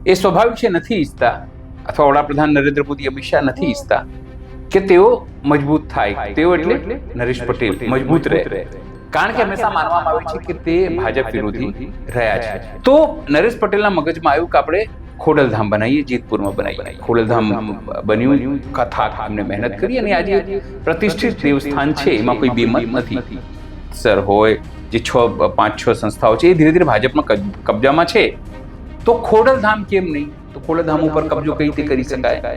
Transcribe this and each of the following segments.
એ સ્વાભાવિક છે, નથી ઈચ્છતા, અથવા વડાપ્રધાન નરેન્દ્ર મોદી, અમિત શાહ નથી ઈચ્છતા કે તેઓ મજબૂત થાય. તેઓ એટલે નરેશ પટેલ મજબૂત રહે, કારણ કે હંમેશા માનવામાં આવે છે કે તે ભાજપ વિરોધી રહ્યા છે. તો નરેશ પટેલના મગજમાં આવ્યું કે આપણે ખોડલધામ બનાવીએ, જેતપુરમાં બનાવીએ. ખોડલધામ બન્યું, કથા એમને મહેનત કરી, અને આજે પ્રતિષ્ઠિત દેવસ્થાન છે, એમાં કોઈ બેમત નથી. સર હોય જે 5-6 સંસ્થાઓ છે, એ ધીરે ધીરે ભાજપમાં કબજામાં છે. તો ખોડલધામ કેમ નહીં? તો ખોડલધામ ઉપર કબજો કઈ રીતે કરી શકાય?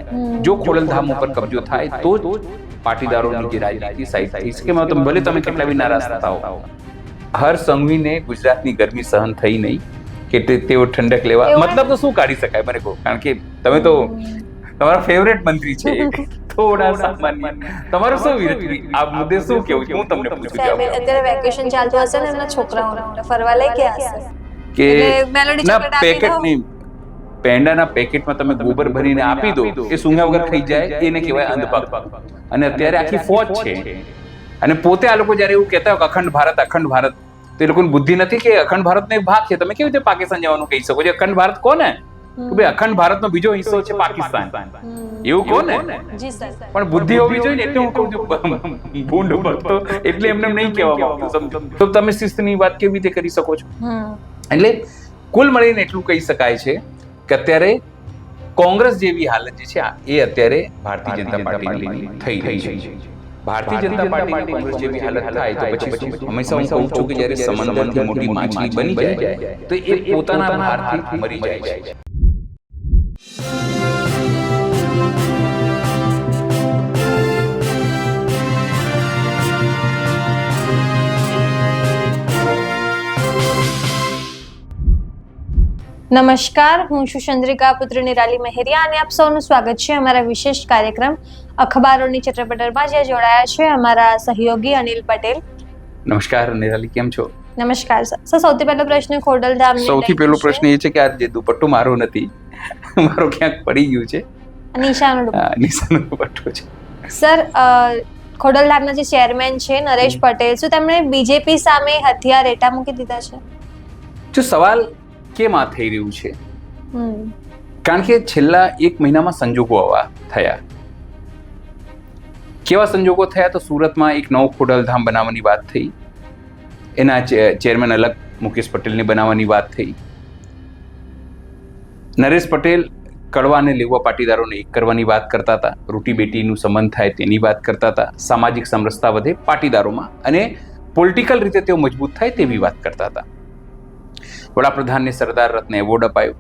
જો ખોડલધામ ઉપર કબજો થાય તો જ પાટીદારોની જે રાજનીતિ સાઈડ થઈ શકે. ભલે તમે કેટલા બી નારાજ થતા હો, હર્ષ સંઘવીને ગુજરાતની ગરમી સહન થઈ નહીં કે તેઓ ઠંડક લેવા, મતલબ તો શું કાઢી શકાય મને કહો, કારણ કે તમે તો તમારા ફેવરેટ મંત્રી છે. થોડા સામાન્ય તમારો શું આ મુદ્દે શું કેવું છે? હું તમને પૂછું છું. અત્યારે વેકેશન ચાલતું હશે ને, એમના છોકરાઓને ફરવા લઈ ગયા હશે કે ના પેકેટ નહીં, પેંડાના પેકેટમાં તમે ગોબર ભરીને આપી દો, એ સૂંઘ્યા વગર ખાઈ જાય, એને કહેવાય અંધભક્ત. અને અત્યારે આખી ફોજ છે, અને પોતે આ લોકો જયારે એવું કહેતા હોય કે અખંડ ભારત, અખંડ ભારત, તો એ લોકોની બુદ્ધિ નથી કે અખંડ ભારતનો એક ભાગ છે. તમે કેવી રીતે પાકિસ્તાન જવાનું કહી શકો છો? અખંડ ભારત કોને? ભાઈ અખંડ ભારતનો બીજો હિસ્સો છે પાકિસ્તાન, એવું કોને? પણ બુદ્ધિ હોવી જોઈએ ને, એટલે હું કહું છું ભૂંડ ભક્તો, એટલે એમને નહીં કહેવામાં આવતું. સમજો તો તમે શિસ્તની વાત કેવી રીતે કરી શકો છો? એટલે કુલ મળીને એટલું કહી શકાય છે કે અત્યારે કોંગ્રેસ જેવી હાલત જે છે, એ અત્યારે ભારતીય જનતા પાર્ટીની થઈ રહી છે. ભારતીય જનતા પાર્ટી કોંગ્રેસ જેવી હાલત થાય તો પછી હંમેશા હું કહું છું કે જ્યારે સમંદરથી મોટી માછલી બની જાય તો એ પોતાના ભારથી મરી જાય છે. નમસ્કાર, હું છું ચંદ્રિકા પુત્ર નિરાલી મહેરિયા, અને આપ સૌનું સ્વાગત છે અમારા વિશેષ કાર્યક્રમ અખબારોની ચટપટરમાં, જ્યાં જોડાયા છે અમારા સહયોગી અનિલ પટેલ. નમસ્કાર નિરાલી, કેમ છો? નમસ્કાર સર. સૌથી પહેલો પ્રશ્ન ખોડલધામ. સૌથી પહેલો પ્રશ્ન એ છે કે આ જે દુપટ્ટો મારો નથી, મારો ક્યાંક પડી ગયું છે. નિશાનો દુપટ્ટો છે સર. ખોડલધામના જે ચેરમેન છે નરેશ પટેલ, શું તેમણે બીજેપી સામે હથિયાર રેટા મૂકી દીધા છે? જો સવાલ કેમ આ થઈ રહ્યું છે, કારણ કે છેલ્લા 1 મહિનામાં સંજોગો આવા થયા. કેવા સંજોગો થયા? તો સુરતમાં એક નવો ખોડલધામ બનાવવાની વાત થઈ, એના ચેરમેન અલગ મુકેશ પટેલને બનાવવાની વાત થઈ. નરેશ પટેલ કડવા અને લેવા પાટીદારોને એક કરવાની વાત કરતા હતા, રોટી બેટીનું સંબંધ થાય તેની વાત કરતા હતા, સામાજિક સમરસતા વધે પાટીદારોમાં અને પોલિટિકલ રીતે તેઓ મજબૂત થાય તેવી વાત કરતા હતા. વડાપ્રધાનને સરદાર રત્ન એવોર્ડ અપાયો.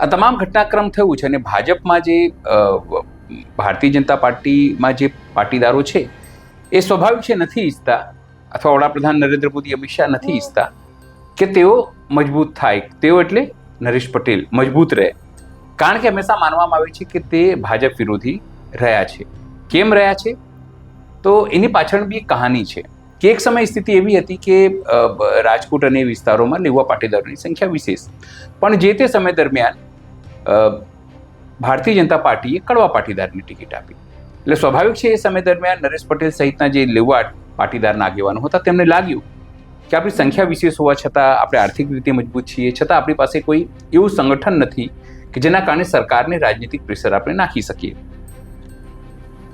આ તમામ ઘટનાક્રમ થયું છે. અને ભાજપમાં જે ભારતીય જનતા પાર્ટીમાં જે પાટીદારો છે, એ સ્વાભાવિક છે, નથી ઈચ્છતા, અથવા વડાપ્રધાન નરેન્દ્ર મોદી, અમિત શાહ નથી ઈચ્છતા કે તેઓ મજબૂત થાય. તેઓ એટલે નરેશ પટેલ મજબૂત રહે, કારણ કે હંમેશા માનવામાં આવે છે કે તે ભાજપ વિરોધી રહ્યા છે. કેમ રહ્યા છે? તો એની પાછળ બી એક કહાની છે કે એક સમય સ્થિતિ એવી હતી કે રાજકોટ અને વિસ્તારોમાં લેવા પાટીદારોની સંખ્યા વિશેષ, પણ જે તે સમય દરમિયાન ભારતીય જનતા પાર્ટીએ કડવા પાટીદારની ટિકિટ આપી. એટલે સ્વાભાવિક છે એ સમય દરમિયાન નરેશ પટેલ સહિતના જે લેવા પાટીદારના આગેવાનો હતા, તેમને લાગ્યું કે આપણી સંખ્યા વિશેષ હોવા છતાં, આપણે આર્થિક રીતે મજબૂત છીએ છતાં આપણી પાસે કોઈ એવું સંગઠન નથી કે જેના કારણે સરકારને રાજનીતિક પ્રેશર આપણે નાખી શકીએ.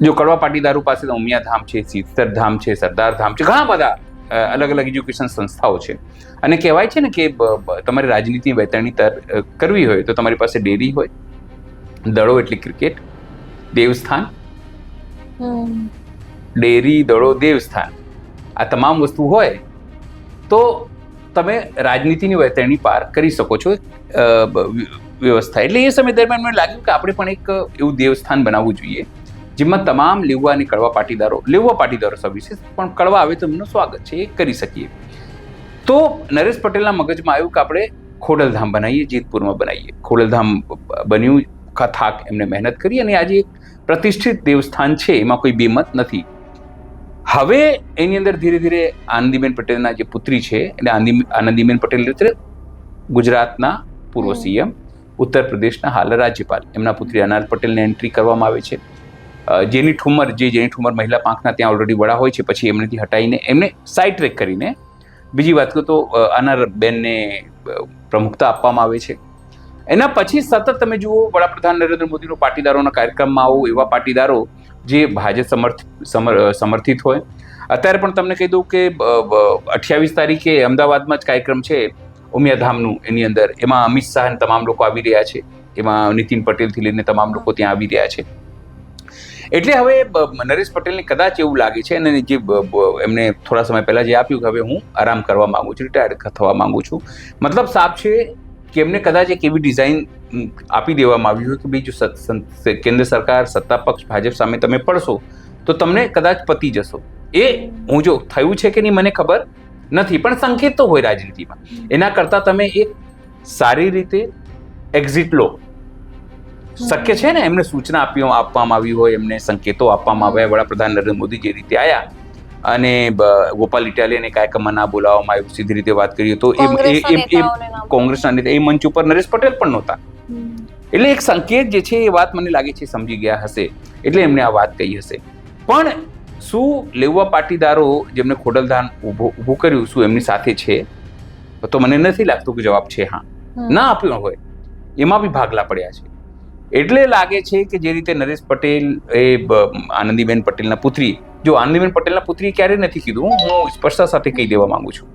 જો કડવા પાટીદારો પાસે ઉમિયા ધામ છે, સિત્તર ધામ છે, સરદાર ધામ છે, ઘણા બધા અલગ અલગ એજ્યુકેશન સંસ્થાઓ છે. અને કહેવાય છે ને કે તમારે રાજનીતિ વહેંચણી કરવી હોય તો તમારી પાસે ડેરી હોય, દડો એટલે ક્રિકેટ, દેવસ્થાન, ડેરી, દડો, દેવસ્થાન, આ તમામ વસ્તુ હોય તો તમે રાજનીતિની વહેંચણી પાર કરી શકો છો વ્યવસ્થા. એટલે એ સમય દરમિયાન મને લાગ્યું કે આપણે પણ એક એવું દેવસ્થાન બનાવવું જોઈએ જેમાં તમામ લેવા અને કડવા પાટીદારો સવિશેષ, પણ કડવા આવે તો એમનું સ્વાગત છે, એ કરી શકીએ. તો નરેશ પટેલના મગજમાં આવ્યું કે આપણે ખોડલધામ બનાવીએ, જેતપુરમાં બનાવીએ. ખોડલધામ બન્યું, થાક એમને મહેનત કરી, અને આજે પ્રતિષ્ઠિત દેવસ્થાન છે, એમાં કોઈ બેમત નથી. હવે એની અંદર ધીરે ધીરે આનંદીબેન પટેલના જે પુત્રી છે, એટલે આનંદીબેન પટેલ એટલે ગુજરાતના પૂર્વ સીએમ, ઉત્તર પ્રદેશના હાલ રાજ્યપાલ, એમના પુત્રી અનાલ પટેલને એન્ટ્રી કરવામાં આવે છે. જેની ઠુમર મહિલા પાંખના ત્યાં ઓલરેડી વડા હોય છે, પછી એમનેથી હટાવીને એમને સાઇડ ટ્રેક કરીને બીજી વાત કહું તો અનારબેનને પ્રમુખતા આપવામાં આવે છે. એના પછી સતત તમે જુઓ વડાપ્રધાન નરેન્દ્ર મોદીનો પાટીદારોના કાર્યક્રમમાં આવો એવા પાટીદારો જે ભાજપ સમર્થિત હોય. અત્યારે પણ તમને કહી દઉં કે 28 તારીખે અમદાવાદમાં જ કાર્યક્રમ છે ઉમિયાધામનું, એની અંદર એમાં અમિત શાહ અને તમામ લોકો આવી રહ્યા છે, એમાં નીતિન પટેલથી લઈને તમામ લોકો ત્યાં આવી રહ્યા છે. એટલે હવે નરેશ પટેલને કદાચ એવું લાગે છે, અને જે એમને થોડા સમય પહેલા જે આપ્યું કે હવે હું આરામ કરવા માંગુ છું, રિટાયર્ડ થવા માંગુ છું, મતલબ સાફ છે કે એમને કદાચ એક એવી ડિઝાઇન આપી દેવામાં આવી હોય કે ભાઈ જો કેન્દ્ર સરકાર સત્તા પક્ષ ભાજપ સામે તમે પડશો તો તમને કદાચ પતી જશો. એ હું જો થયું છે કે નહીં મને ખબર નથી, પણ સંકેત તો હોય રાજનીતિમાં. એના કરતાં તમે એક સારી રીતે એક્ઝિટ લો. શક્ય છે ને, એમને સૂચના આપવામાં આવી હોય, એમને સંકેતો આપવામાં આવ્યા, વડાપ્રધાન નરેન્દ્ર મોદી જે રીતે આવ્યા અને ગોપાલ ઇટાલિયાને કાર્યક્રમમાં ના બોલાવવામાં આવ્યું, સીધી રીતે વાત કરીએ તો એ કોંગ્રેસના નેતા એ મંચ ઉપર નરેશ પટેલ પણ નહોતા. એટલે એક સંકેત જે છે એ વાત મને લાગે છે સમજી ગયા હશે, એટલે એમને આ વાત કહી હશે. પણ શું લેવા પાટીદારો જેમને ખોડલધામ ઊભું કર્યું, શું એમની સાથે છે? તો મને નથી લાગતું કે જવાબ છે હા. ના આપ્યો હોય એમાં બી ભાગલા પડ્યા છે. એટલે લાગે છે કે જે રીતે નરેશ પટેલ એ આનંદીબેન પટેલના પુત્રી, જો આનંદીબેન પટેલના પુત્રીએ ક્યારે નથી કીધું, હું સ્પષ્ટતા સાથે કહી દેવા માંગુ છું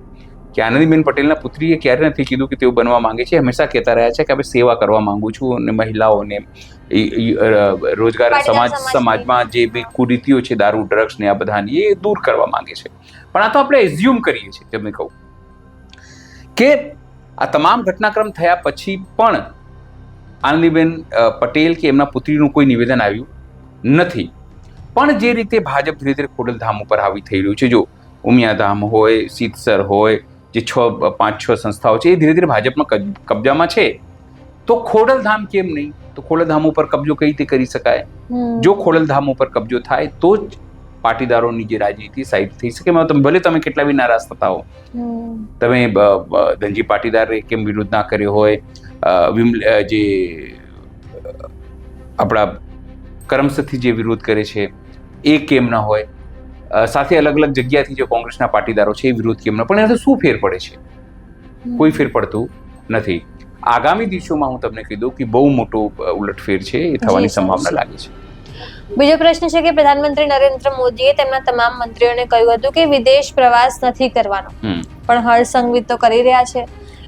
કે આનંદીબેન પટેલના પુત્રીએ ક્યારે નથી કીધું કે તેઓ બનવા માંગે છે. હંમેશા કહેતા રહ્યા છે કે આપણે સેવા કરવા માંગુ છું અને મહિલાઓને રોજગાર સમાજમાં જે બી કુરીતિઓ છે, દારૂ ડ્રગ્સ ને આ બધાની, એ દૂર કરવા માંગે છે. પણ આ તો આપણે એઝ્યુમ કરીએ છીએ. તમને કહું કે આ તમામ ઘટનાક્રમ થયા પછી પણ આનંદીબેન પટેલ કે એમના પુત્રીનું કોઈ નિવેદન આવ્યું નથી. પણ જે રીતે ભાજપ ધીરે ધીરે ખોડલધામ ઉપર હાવી થઈ રહ્યું છે, જો ઉમિયાધામ હોય, સીતસર હોય, જે 5-6 સંસ્થાઓ છે એ ધીરે ધીરે ભાજપમાં કબજામાં છે, તો ખોડલધામ કેમ નહીં? તો ખોડલધામ ઉપર કબજો કઈ રીતે કરી શકાય? જો ખોડલધામ ઉપર કબજો થાય તો જ પાટીદારોની જે રાજનીતિ સાઈડ થઈ શકે. ભલે તમે કેટલા બી નારાજ થતા હો, તમે ધનજી પાટીદારે કેમ વિરોધ ના કર્યો હોય, જે આપણા કરમસદથી જે વિરોધ કરે છે એ કેમ ના હોય, સાથે અલગ અલગ જગ્યાથી જે કોંગ્રેસના પાટીદારો છે એ વિરોધ કેમ ના, પણ એનાથી શું ફેર પડે છે? કોઈ ફેર પડતું નથી. આગામી દિવસોમાં હું તમને કહી દઉં કે બહુ મોટો ઉલટફેર છે, એ થવાની સંભાવના લાગે છે. બીજો પ્રશ્ન છે કે પ્રધાનમંત્રી નરેન્દ્ર મોદીએ તેમના તમામ મંત્રીઓને કહ્યું હતું કે વિદેશ પ્રવાસ નથી કરવાનો, પણ હર્ષ સંઘવી તો કરી રહ્યા છે.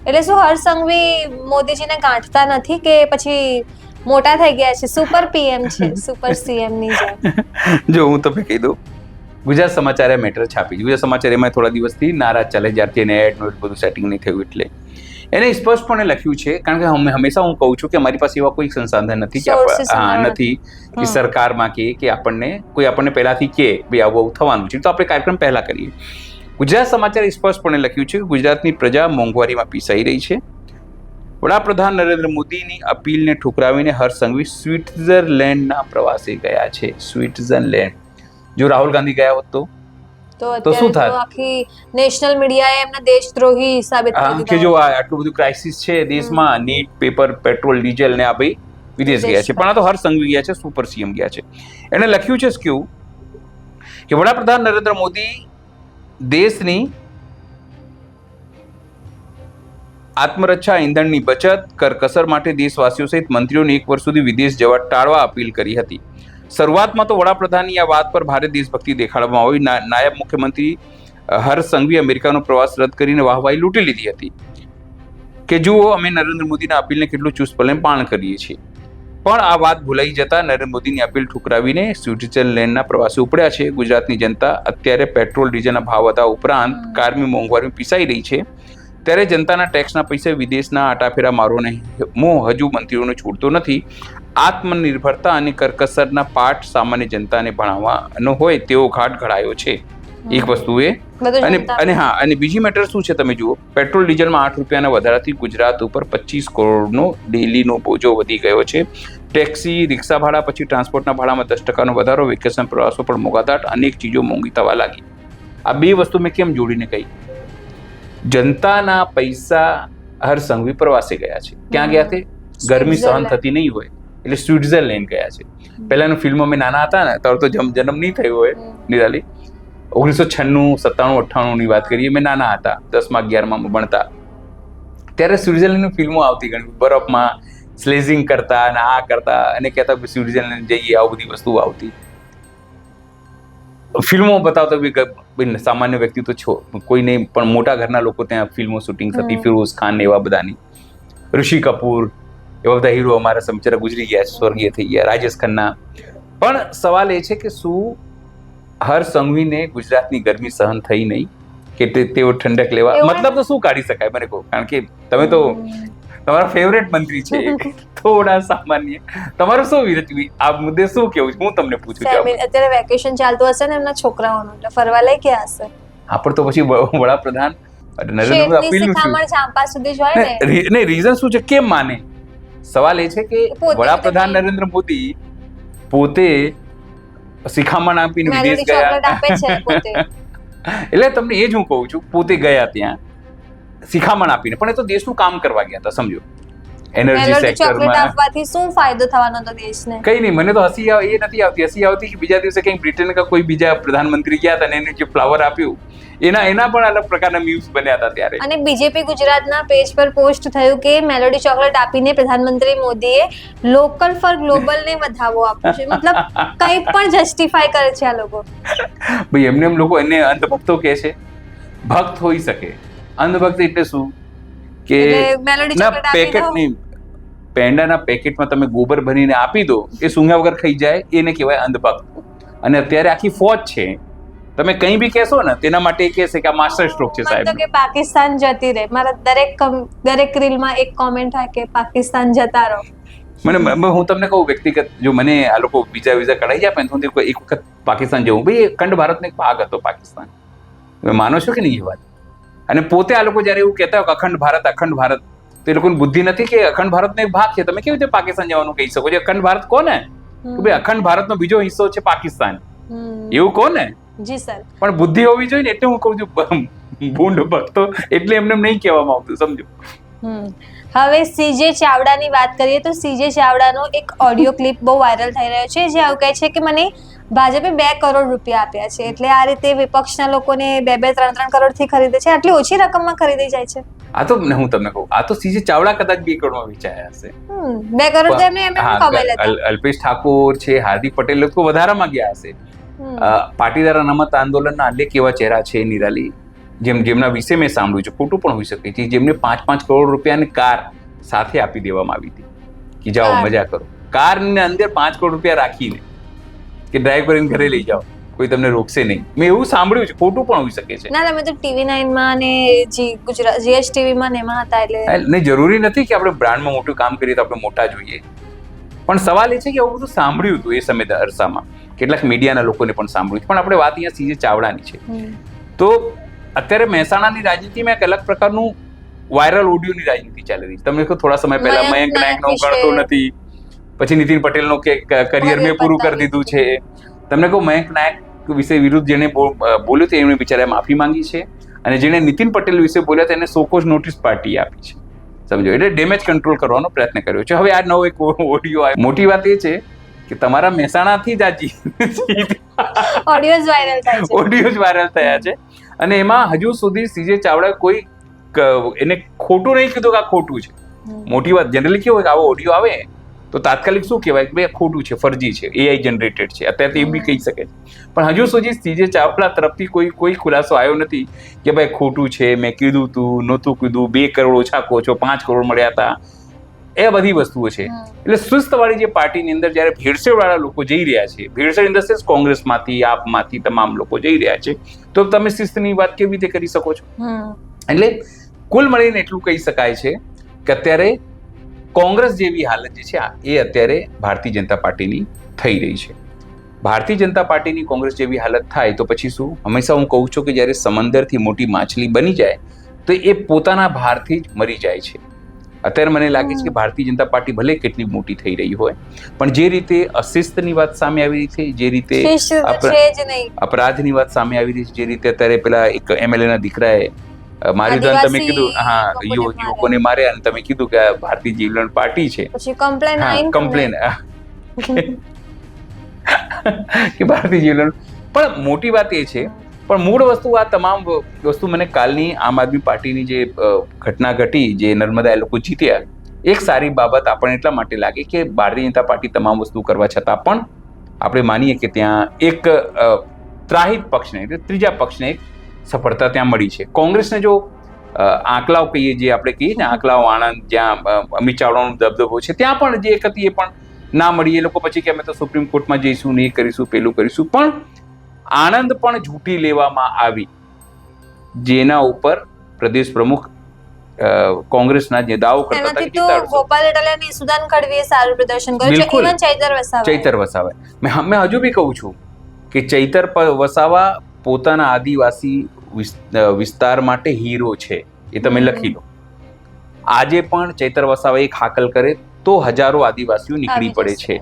એટલે શું હર્ષ સંઘવી મોદીજીને ગાંઠતા નથી કે પછી મોટા થઈ ગયા છે, સુપર પીએમ છે, સુપર સીએમ ની જેમ? જો હું તમને કહી દઉં, ગુજરાત સમાચારે મેટર છાપી. ગુજરાત સમાચાર એમાં થોડા દિવસથી નારાજ ચાલે, જ્યારથી એને એડનું બધું સેટિંગ નહીં થયું એટલે એને સ્પષ્ટપણે લખ્યું છે. કારણ કે હંમેશા હું કહું છું કે અમારી પાસે એવા કોઈ સંસાધન નથી કે નથી કે સરકારમાં કે આપણને પહેલાથી કે ભાઈ આવું થવાનું છે તો આપણે કાર્યક્રમ પહેલા કરીએ. ગુજરાત સમાચારે સ્પષ્ટપણે લખ્યું છે કે ગુજરાતની પ્રજા મોંઘવારીમાં પીસાઈ રહી છે. વડાપ્રધાન નરેન્દ્ર મોદીની અપીલને ઠુકરાવીને હર્ષ સંઘવી સ્વિટ્ઝરલેન્ડના પ્રવાસે ગયા છે. સ્વિટ્ઝરલેન્ડ. જો રાહુલ ગાંધી ગયા હોત તો શું થાત? આખી નેશનલ મીડિયાએ એમને દેશદ્રોહી સાબિત કરી દીધા કે જો આટલું બધું ક્રાઇસિસ છે દેશમાં, નીટ, પેટ્રોલ, ડીઝલ ને આ ભાઈ વિદેશ ગયા છે. પણ આ તો હર્ષ સંઘવી ગયા છે, સુપર સીએમ ગયા છે. એને લખ્યું છે કેવું કે વડાપ્રધાન નરેન્દ્ર મોદી દેશની આત્મરક્ષા, ઈંધણની બચત, કરકસર માટે દેશવાસીઓ સહિત મંત્રીઓને 1 વર્ષ સુધી વિદેશ જવા ટાળવા અપીલ કરી હતી. શરૂઆતમાં તો વડાપ્રધાનની આ વાત પર ભારે દેશભક્તિ દેખાડવામાં આવી. નાયબ મુખ્યમંત્રી હર્ષ સંઘવી અમેરિકાનો પ્રવાસ રદ કરીને વાહવાહી લૂંટી લીધી હતી કે જુઓ અમે નરેન્દ્ર મોદીના અપીલને કેટલું ચુસ્તપણે પાલન કરીએ છીએ. પણ આ વાત ભૂલાઈ જતા નરેન્દ્ર મોદીની અપીલ ઠુકરાવીને સ્વિટ્ઝરલેન્ડના પ્રવાસે ઉપડ્યા છે. ગુજરાતની જનતા અત્યારે પેટ્રોલ ડીઝલના ભાવ વધવા ઉપરાંત કારમી મોંઘવારીમાં પીસાઈ રહી છે, ત્યારે જનતાના ટેક્સના પૈસે વિદેશના આટાફેરા મારોને મોહ હજુ મંત્રીઓને છૂટતો નથી. આત્મનિર્ભરતા અને કરકસરના પાઠ સામાન્ય જનતાને ભણાવવાનો હોય તેવો ઘાટ ઘડાયો છે. એક વસ્તુ એ અને બીજી મેટર શું છે તમે જુઓ, પેટ્રોલ ડીઝલમાં 8 રૂપિયાના વધારાથી ગુજરાત ઉપર 25 કરોડનો ડેલીનો બોજો વધી ગયો છે. ટેક્સી, રિક્ષા ભાડા, પછી ટ્રાન્સપોર્ટના ભાડામાં 10% વધારો, વેકેશન પ્રવાસો પણ મોંઘાદાટ, અનેક ચીજો મોંઘી થવા લાગી. આ બે વસ્તુ મેં કેમ જોડીને કહી? જનતાના પૈસા હર્ષ સંઘવી પ્રવાસે ગયા છે. ક્યાં ગયા છે? ગરમી સહન થતી નહીં હોય એટલે સ્વિટ્ઝરલેન્ડ ગયા છે. પહેલાનું ફિલ્મ અમે નાના હતા ને ત્યારે તો જન્મ નહીં થયો હોય નિરાલી, 1996, 97, 98 ની વાત કરીએ. મેં નાના હતા, 10માં 11માં ભણતા, ત્યારે સ્વિટ્ઝરલેન્ડની ફિલ્મો આવતી ઘણી, બરફમાં સ્લેઝિંગ કરતા અને આ કરતા અને કહેતા સ્વિટ્ઝરલેન્ડ જઈએ, આવું બધી વસ્તુઓ આવતી. ફિલ્મો બતાવતા બી સામાન્ય વ્યક્તિ તો છો કોઈ નહીં, પણ મોટા ઘરના લોકો ત્યાં ફિલ્મો શૂટિંગ થતી, ફિરોઝ ખાન એવા બધાની, ઋષિ કપૂર એવા બધા હીરો અમારા સમચરા ગુજરી ગયા, સ્વર્ગીય થઈ ગયા, રાજેશ ખન્ના. પણ સવાલ એ છે કે શું હર્ષ સંઘવીને ગુજરાતની ગરમી સહન થઈ નહીં કે તેઓ ઠંડક લેવા, મતલબ તો શું કાઢી શકાય મને કહો, કારણ કે તમે તો તમારા ફેવરેટ મંત્રી છે, થોડા સામાન્ય તમારું શું આ મુદ્દે શું કેવું છે, હું તમને પૂછું છું. અત્યારે વેકેશન ચાલતું હશે ને એમના છોકરાઓનું, એટલે ફરવા લઈ ગયા હશે. હા, પણ તો પછી વડાપ્રધાન નરેન્દ્ર મોદી રીઝન શું છે, કેમ માને? સવાલ એ છે કે વડાપ્રધાન નરેન્દ્ર મોદી પોતે શિખામણ આપીને વિદેશ ગયા, એટલે તમને એ જ હું કહું છું, પોતે ગયા ત્યાં શિખામણ આપીને, પણ એ તો દેશનું કામ કરવા ગયા હતા, સમજો. એનર્જી સેક્ટરમાં આપવાથી શું ફાયદો થવાનો હતો દેશને? કઈ નહીં, મને તો હસી એ નથી આવતી. હસી આવતી કે બીજા દિવસે કંઈક બ્રિટન કા કોઈ બીજા પ્રધાનમંત્રી ગયા હતા અને એને જે ફ્લાવર આપ્યું, એના પણ અલગ પ્રકારના મીમ્સ બન્યા હતા ત્યારે. અને બીજેપી ગુજરાતના પેજ પર પોસ્ટ થયું કે મેલોડી ચોકલેટ આપીને પ્રધાનમંત્રી મોદીએ લોકલ ફોર ગ્લોબલ ને વધાવો આપ્યો છે. મતલબ કંઈ પણ જસ્ટિફાય કરે છે આ લોકો. ભાઈ એમને એમ લોકો એને અંધભક્તો કહે છે. ભક્ત હોઈ શકે, અંધભક્ત એટલે શું કે ના પેકેટ નહીં, પેંડાના પેકેટમાં તમે ગોબર ભરીને આપી દો, એ સૂંઘ્યા વગર ખાઈ જાય, એને કહેવાય અંધભક્ત. અને અત્યારે આખી ફોજ છે, તમે કંઈ બી કહેશો ને તેના માટે એ કહેશે કે આ માસ્ટર સ્ટ્રોક છે સાહેબ. કે પાકિસ્તાન જતી રહે, મારા દરેક રીલમાં એક કોમેન્ટ થાય કે પાકિસ્તાન જતા રહો. હું તમને કહું વ્યક્તિગત, જો મને આ લોકો વિઝા કઢાઈ આપે ને તો એક વખત પાકિસ્તાન જવું. ભાઈ અખંડ ભારતનો એક ભાગ હતો પાકિસ્તાન, તમે માનો છો કે નહીં એ વાત? અને પોતે આ લોકો જયારે એવું કહેતા હોય કે અખંડ ભારત, તો એ લોકોની બુદ્ધિ નથી કે અખંડ ભારતનો એક ભાગ છે. તમે કેવી રીતે પાકિસ્તાન જવાનું કહી શકો છો? અખંડ ભારત કોને? ભાઈ અખંડ ભારતનો બીજો હિસ્સો છે પાકિસ્તાન, એવું કોને? જી સર. પણ બુદ્ધિ હોવી જોઈએ ને, એટલે હું કહું છું ભૂંડ ભક્તો, એટલે એમને નહીં કહેવામાં આવતું, સમજો. હવે સીજે ચાવડાની વાત કરીએ તો સીજે ચાવડાનો એક ઓડિયો ક્લિપ બહુ વાયરલ થઈ રહ્યો છે, જે આવું કહે છે કે મને ભાજપે 2 કરોડ રૂપિયા આપ્યા છે, એટલે આ રીતે વિપક્ષના લોકોને 2-3 કરોડ થી ખરીદે છે. આટલી ઓછી રકમમાં ખરીદી જાય છે. આ તો હું તમને કહું, આ તો સીજે ચાવડા કદાચ 2 કરોડમાં વેચાયા હશે. 2 કરોડ તો એમને કમાઈ લેતા. અલ્પેશ ઠાકોર છે, હાર્દિક પટેલ લોકો વધારામાં ગયા હશે. પાટીદાર અનામત આંદોલનના અનેક એવા ચહેરા છે નિરાલી, જેમના વિશે મેં સાંભળ્યું છે, ખોટું પણ હોઈ શકે છે, જેમને 5-5 કરોડ રૂપિયાની કાર સાથે આપી દેવામાં આવી હતી કે જાઓ મજા કરો. કારની અંદર 5 કરોડ રૂપિયા રાખીને કે ડ્રાઈવ કરીને ઘરે લઈ જાઓ, કોઈ તમને રોકશે નહીં. મેં એવું સાંભળ્યું છે, ખોટું પણ હોઈ શકે છે. ના, તમે તો TV9 માં અને ગુજરાત GSTV માં ને એમાં હતા, એટલે નહીં, જરૂરી નથી કે આપણે બ્રાન્ડમાં મોટું કામ કરીએ તો આપણે મોટા જોઈએ. પણ સવાલ એ છે કે આવું બધું સાંભળ્યું હતું એ સમયે અરસામાં, કેટલાક મીડિયાના લોકોને પણ સાંભળ્યું. પણ આપણે વાત અહીંયા સીજે ચાવડાની છે. તો અત્યારે મહેસાણાની રાજનીતિમાં એક અલગ પ્રકારનું વાયરલ ઓડિયોની રાજનીતિ ચાલી રહી છે. તમને કહો, થોડા સમય પહેલા મયંક નાયકનો ગણતો નથી, પછી નીતિન પટેલનો કે કરિયર મેં પૂરું કરી દીધું છે. તમને કહું, મયંક નાયક વિશે વિરુદ્ધ જેને બોલ્યું તે એમણે બિચારાએ માફી માંગી છે, અને જેને નીતિન પટેલ વિશે બોલ્યા તેને સોકોઝ નોટિસ પાર્ટીએ આપી છે, સમજો. એટલે ડેમેજ કંટ્રોલ કરવાનો પ્રયત્ન કર્યો છે. હવે આ નવો એક ઓડિયો આવ્યો. મોટી વાત એ છે કે તમારા મહેસાણાથી જ ઓડિયો વાયરલ થયા છે, અને એમાં હજુ સુધી સીજે ચાવડા કોઈ એને ખોટું નહીં કીધું કે આ ખોટું છે. મોટી વાત જનરલી કેવું હોય કે આવો ઓડિયો આવે તો તાત્કાલિક શું કહેવાય કે ભાઈ ખોટું છે, ફરજી છે, AI જનરેટેડ છે, અત્યારે તો એ બી કહી શકે છે. પણ હજુ સુધી સીજે ચાવડા તરફથી કોઈ ખુલાસો આવ્યો નથી કે ભાઈ ખોટું છે, મેં કીધું તું, નહોતું કીધું, 2 કરોડ ઓછા કહો છો, 5 કરોડ મળ્યા હતા, એ બધી વસ્તુઓ છે. એટલે સુસ્તવાળી જે પાર્ટીની અંદર જ્યારે ભેળસેળવાળા લોકો જઈ રહ્યા છે, ભેળસેળ ઇન ધ સેન્સ કોંગ્રેસમાંથી, આપમાંથી તમામ લોકો જઈ રહ્યા છે, તો તમે શિસ્તની વાત કેવી રીતે કરી શકો છો? એટલે કુલ મળીને એટલું કહી શકાય છે કે અત્યારે કોંગ્રેસ જેવી હાલત જે છે એ અત્યારે ભારતીય જનતા પાર્ટીની થઈ રહી છે. ભારતીય જનતા પાર્ટીની કોંગ્રેસ જેવી હાલત થાય તો પછી શું? હંમેશા હું કહું છું કે જ્યારે સમંદરથી મોટી માછલી બની જાય તો એ પોતાના ભારથી જ મરી જાય છે. અત્યારે મને લાગે છે કે ભારતીય જનતા પાર્ટી ભલે કેટલી મોટી થઈ રહી હોય, પણ જે રીતે અશિસ્તની વાત સામે આવી રહી છે, જે રીતે અપરાધની વાત સામે આવી રહી છે, જે રીતે અત્યારે પેલા એક MLA ના દીકરાએ મારી દોન તમે કીધું, હા, યુવકોને માર્યા, અને તમે કીધું કે ભારતીય જીવન પાર્ટી છે, કમ્પ્લેન કે ભારતીય જીવન. પણ મોટી વાત એ છે, પણ મૂળ વસ્તુ આ તમામ વસ્તુ મને કાલની આમ આદમી પાર્ટીની જે ઘટના ઘટી, જે નર્મદા એ લોકો જીત્યા, એક સારી બાબત આપણને એટલા માટે લાગે કે ભારતીય જનતા પાર્ટી તમામ વસ્તુ કરવા છતાં પણ આપણે માનીએ કે ત્યાં એક ત્રાહિત પક્ષને એટલે ત્રીજા પક્ષને એક સફળતા ત્યાં મળી છે. કોંગ્રેસને જો આંકલાઓ કહીએ, જે આપણે કહીએ ને આંકલાઓ આણંદ, જ્યાં અમિત ચાવડાનો દબદબો છે, ત્યાં પણ જે એક હતી એ પણ ના મળી. એ લોકો પછી કે અમે તો સુપ્રીમ કોર્ટમાં જઈશું, નહીં કરીશું, પેલું કરીશું. પણ આણંદ પણ ઝૂંટી લેવામાં આવી, જેના ઉપર પ્રદેશ પ્રમુખ કોંગ્રેસના જે દાવો કરતા હતા કે ગોપાલ ઇટાલિયા અને સુદાન ખડવીએ સારું પ્રદર્શન કર્યું છે. ઇવન ચૈતર વસાવા, મેં હજુ બી કહું છું કે ચૈતર વસાવા પોતાના આદિવાસી વિસ્તાર માટે હીરો છે, એ તમે લખી લો. આજે પણ ચૈતર વસાવા એક હાકલ કરે તો હજારો આદિવાસીઓ નીકળી પડે છે,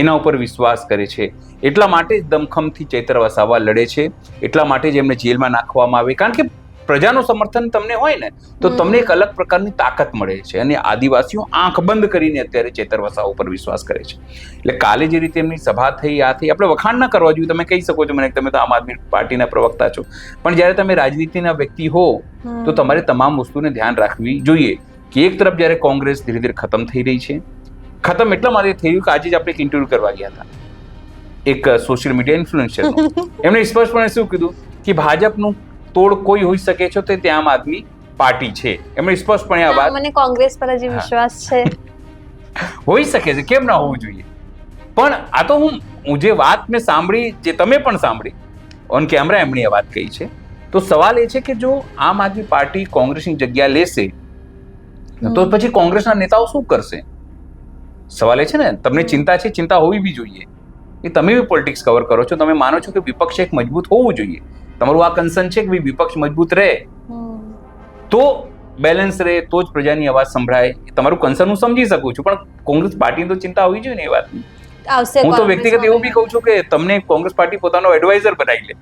એના ઉપર વિશ્વાસ કરે છે. એટલા માટે જ દમખમથી ચૈતર વસાવા લડે છે, એટલા માટે જ એમને જેલમાં નાખવામાં આવે, કારણ કે પ્રજાનું સમર્થન તમને હોય ને તો તમને એક અલગ પ્રકારની તાકાત મળે છે. અને આદિવાસીઓ આંખ બંધ કરીને અત્યારે ચૈતર વસાવા ઉપર વિશ્વાસ કરે છે. એટલે કાલે જે રીતે એમની સભા થઈ, આ થઈ, આપણે વખાણ ના કરવા જોઈએ. તમે કહી શકો છો મને, તમે તો આમ આદમી પાર્ટીના પ્રવક્તા છો, પણ જ્યારે તમે રાજનીતિના વ્યક્તિ હો તો તમારે તમામ વસ્તુને ધ્યાન રાખવી જોઈએ કે એક તરફ જ્યારે કોંગ્રેસ ધીરે ધીરે ખતમ થઈ રહી છે, ખતમ એટલા માટે થઈ રહ્યું કે આજે જ આપણે એક ઇન્ટરવ્યુ કરવા ગયા હતા એક સોશિયલ મીડિયા ઇન્ફ્લુએન્સર, એમણે સ્પષ્ટપણે શું કીધું કે ભાજપનું તોડ કોઈ હોઈ શકે છે તો તે આમ આદમી પાર્ટી છે. એમણે સ્પષ્ટપણે આ વાત, મને કોંગ્રેસ પર હજી વિશ્વાસ છે. હોઈ શકે છે, કેમ ના હોવું જોઈએ? પણ આ તો હું જે વાત મેં સાંભળી, જે તમે પણ સાંભળી ઓન કેમેરા, એમણે આ વાત કહી છે. તો સવાલ એ છે કે જો આમ આદમી પાર્ટી કોંગ્રેસની જગ્યા લેશે તો પછી કોંગ્રેસના નેતાઓ શું કરશે? સવાલ એ છે ને. તમને ચિંતા છે, ચિંતા હોવી બી જોઈએ. એ તમે બી પોલિટિક્સ કવર કરો છો, તમે માનો છો કે વિપક્ષ એક મજબૂત હોવું જોઈએ. તમારું આ કન્સર્ન છે કે વિપક્ષ મજબૂત રહે તો બેલેન્સ રહે, તો જ પ્રજાની અવાજ સંભળાય. તમારું કન્સર્ન હું સમજી શકું છું, પણ કોંગ્રેસ પાર્ટીની તો ચિંતા હોવી જોઈએ ને એ વાતની. હું તો વ્યક્તિગત એવું બી કહું છું કે તમને કોંગ્રેસ પાર્ટી પોતાનો એડવાઇઝર બનાવી લે,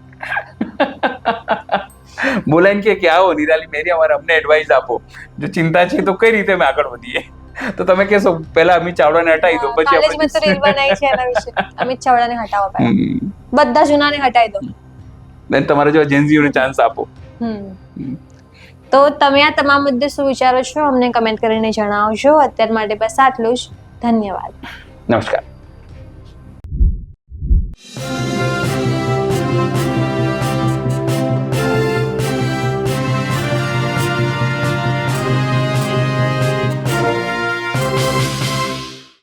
બોલાઈને કે આવો નિરાલી મેરી અમારે અમને એડવાઇસ આપો, જો ચિંતા છે તો કઈ રીતે અમે આગળ વધીએ. તો તમે કહેશો પહેલા અમિત ચાવડાને હટાવી દો, પછી મેં તો રીલ બનાવી છે એના વિશે. અમિત ચાવડાને હટાવો પહેલા, બધા જૂનાને હટાવી દો, દેન તમારે જો જેન્ઝીઓને ચાન્સ આપો. તો તમે આ તમામ મુદ્દે શું વિચારો છો અમને કમેન્ટ કરીને જણાવજો. અત્યાર માટે બસ આટલું જ. ધન્યવાદ. નમસ્કાર.